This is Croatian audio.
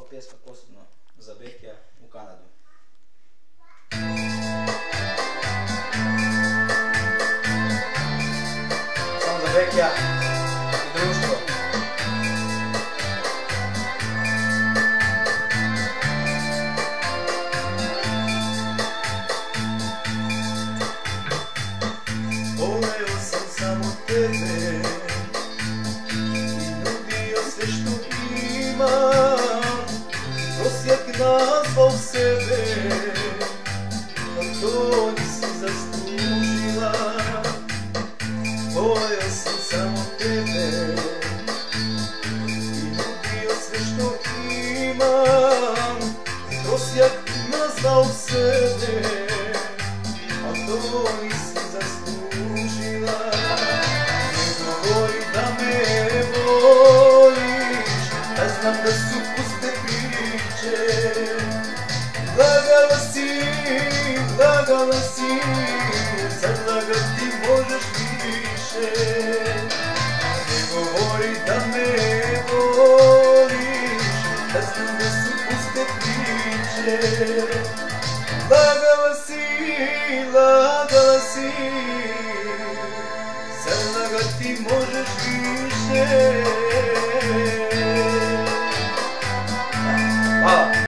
ova pjesma posebno za Bekija u Kanadu. Samo za Bekija i društvo. Voleo sam samo tebe i nudio sve što imam, prosjak nazvao sebe, a to nisi zaslužila. Voleo sam samo tebe i nudio sve što imam, prosjak nazvao sebe, a to nisi zaslužila. Ne govori da me voliš, a znam da su puste priče. Lagala si, sad lagati možeš više. Ne govori da me voliš, a znam da su puste priče. Lagala si, sad lagati možeš više.